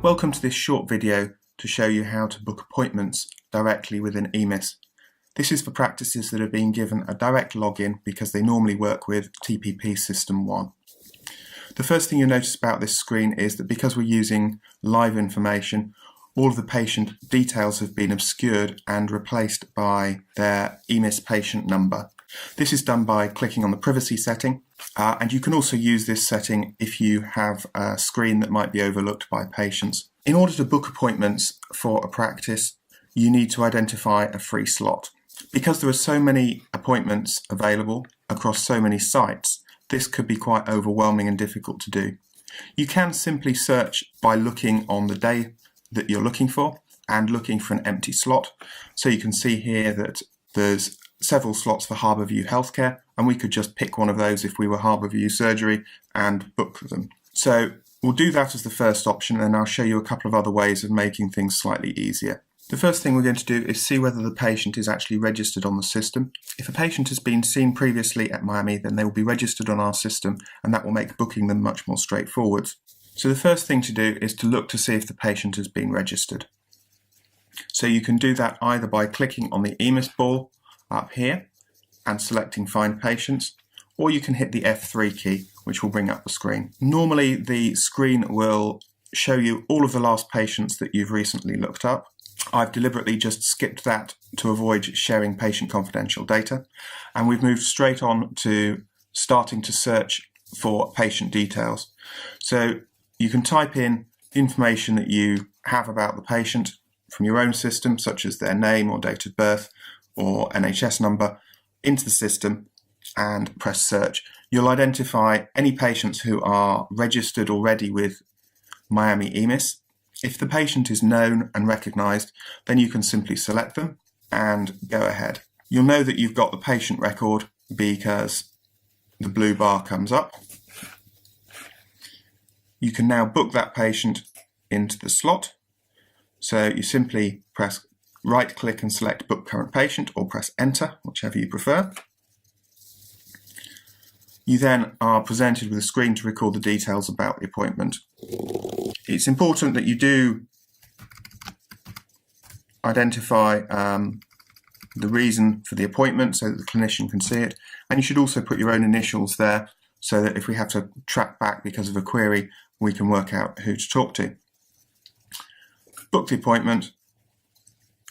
Welcome to this short video to show you how to book appointments directly within EMIS. This is for practices that have been given a direct login because they normally work with TPP System 1. The first thing you'll notice about this screen is that because we're using live information, all of the patient details have been obscured and replaced by their EMIS patient number. This is done by clicking on the privacy setting, and you can also use this setting if you have a screen that might be overlooked by patients. In order to book appointments for a practice, you need to identify a free slot. Because there are so many appointments available across so many sites, this could be quite overwhelming and difficult to do. You can simply search by looking on the day that you're looking for and looking for an empty slot. So you can see here that there's several slots for Harbourview Healthcare, and we could just pick one of those if we were Harbourview Surgery and book them. So we'll do that as the first option, and I'll show you a couple of other ways of making things slightly easier. The first thing we're going to do is see whether the patient is actually registered on the system. If a patient has been seen previously at Miami, then they will be registered on our system, and that will make booking them much more straightforward. So the first thing to do is to look to see if the patient has been registered. So you can do that either by clicking on the EMIS ball up here and selecting Find Patients, or you can hit the F3 key, which will bring up the screen. Normally the screen will show you all of the last patients that you've recently looked up. I've deliberately just skipped that to avoid sharing patient confidential data, and we've moved straight on to starting to search for patient details. So you can type in information that you have about the patient from your own system, such as their name or date of birth or NHS number, into the system and press search. You'll identify any patients who are registered already with Miami EMIS. If the patient is known and recognised, then you can simply select them and go ahead. You'll know that you've got the patient record because the blue bar comes up. You can now book that patient into the slot. So you simply press right click and select Book Current Patient, or press Enter, whichever you prefer. You then are presented with a screen to record the details about the appointment. It's important that you do identify the reason for the appointment so that the clinician can see it, and you should also put your own initials there so that if we have to track back because of a query, we can work out who to talk to. Book the appointment,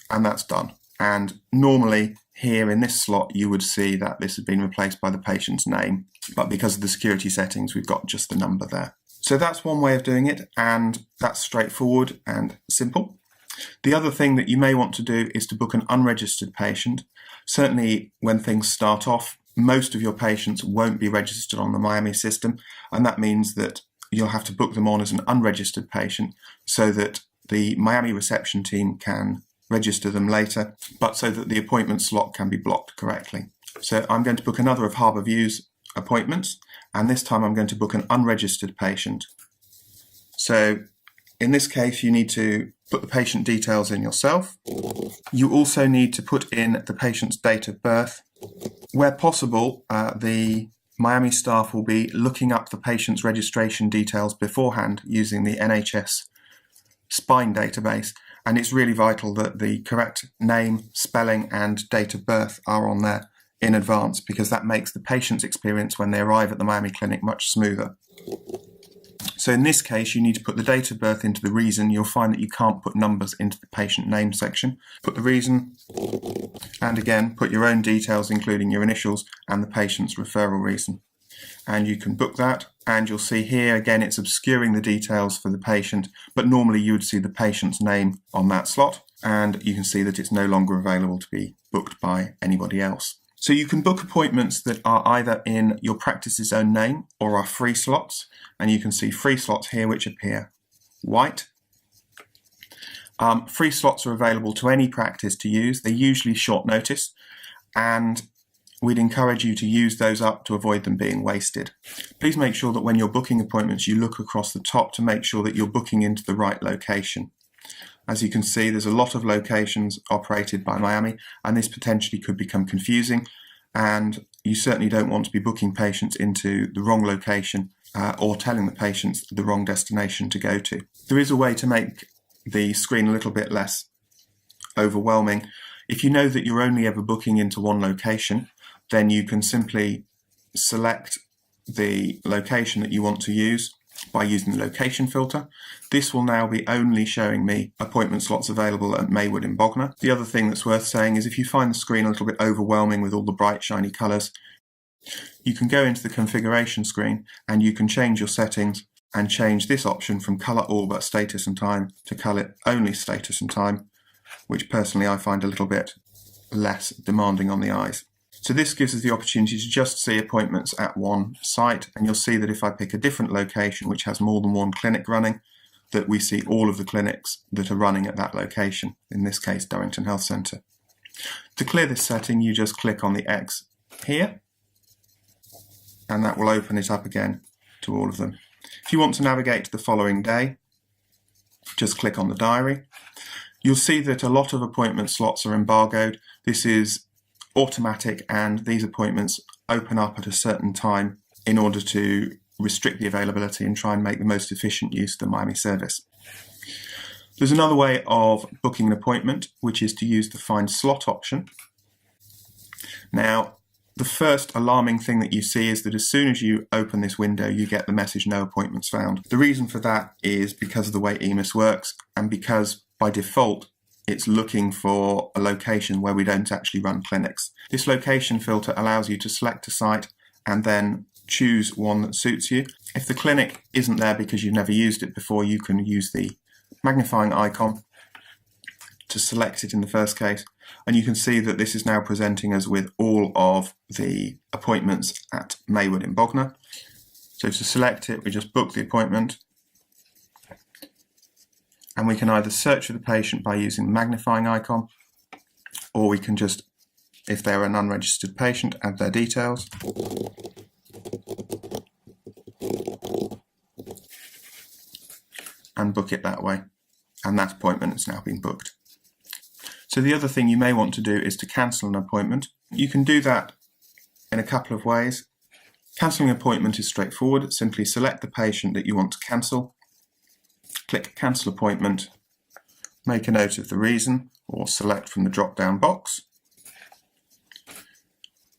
and that's done. And normally here in this slot you would see that this has been replaced by the patient's name, but because of the security settings we've got just the number there. So that's one way of doing it, and that's straightforward and simple. The other thing that you may want to do is to book an unregistered patient. Certainly when things start off, most of your patients won't be registered on the Miami system, and that means that you'll have to book them on as an unregistered patient so that the Miami reception team can register them later, but so that the appointment slot can be blocked correctly. So I'm going to book another of Harbourview's appointments, and this time I'm going to book an unregistered patient. So in this case you need to put the patient details in yourself. You also need to put in the patient's date of birth. Where possible, the Miami staff will be looking up the patient's registration details beforehand using the NHS Spine database, and it's really vital that the correct name, spelling and date of birth are on there in advance, because that makes the patient's experience when they arrive at the Miami clinic much smoother. So in this case you need to put the date of birth into the reason. You'll find that you can't put numbers into the patient name section. Put the reason, and again put your own details including your initials and the patient's referral reason. And you can book that, and you'll see here again it's obscuring the details for the patient, but normally you would see the patient's name on that slot, and you can see that it's no longer available to be booked by anybody else. So you can book appointments that are either in your practice's own name or are free slots, and you can see free slots here which appear white. Free slots are available to any practice to use. They're usually short notice, and we'd encourage you to use those up to avoid them being wasted. Please make sure that when you're booking appointments you look across the top to make sure that you're booking into the right location. As you can see, there's a lot of locations operated by Miami, and this potentially could become confusing, and you certainly don't want to be booking patients into the wrong location or telling the patients the wrong destination to go to. There is a way to make the screen a little bit less overwhelming. If you know that you're only ever booking into one location, then you can simply select the location that you want to use by using the location filter. This will now be only showing me appointment slots available at Maywood in Bognor. The other thing that's worth saying is if you find the screen a little bit overwhelming with all the bright shiny colours, you can go into the configuration screen and you can change your settings and change this option from colour all but status and time to colour only status and time, which personally I find a little bit less demanding on the eyes. So this gives us the opportunity to just see appointments at one site, and you'll see that if I pick a different location which has more than one clinic running, that we see all of the clinics that are running at that location, in this case Durrington Health Centre. To clear this setting, you just click on the X here, and that will open it up again to all of them. If you want to navigate to the following day, just click on the diary. You'll see that a lot of appointment slots are embargoed. This is automatic, and these appointments open up at a certain time in order to restrict the availability and try and make the most efficient use of the Miami service. There's another way of booking an appointment, which is to use the Find Slot option. Now, the first alarming thing that you see is that as soon as you open this window, you get the message "No appointments found." The reason for that is because of the way EMIS works, and because by default it's looking for a location where we don't actually run clinics. This location filter allows you to select a site and then choose one that suits you. If the clinic isn't there because you've never used it before, you can use the magnifying icon to select it in the first case, and you can see that this is now presenting us with all of the appointments at Maywood in Bognor. So to select it, we just book the appointment, and we can either search for the patient by using the magnifying icon, or we can just, if they're an unregistered patient, add their details. And book it that way. And that appointment has now been booked. So the other thing you may want to do is to cancel an appointment. You can do that in a couple of ways. Cancelling an appointment is straightforward. Simply select the patient that you want to cancel. Click Cancel Appointment, make a note of the reason, or select from the drop-down box.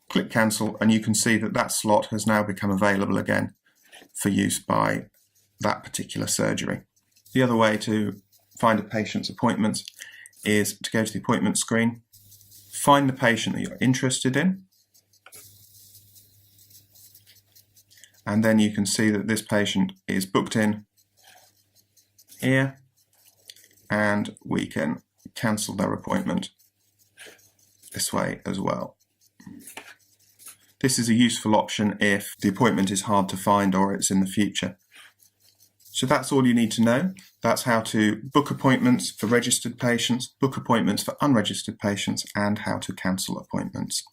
Click Cancel, and you can see that that slot has now become available again for use by that particular surgery. The other way to find a patient's appointments is to go to the appointment screen, find the patient that you're interested in, and then you can see that this patient is booked in here, and we can cancel their appointment this way as well. This is a useful option if the appointment is hard to find or it's in the future. So that's all you need to know. That's how to book appointments for registered patients, book appointments for unregistered patients, and how to cancel appointments.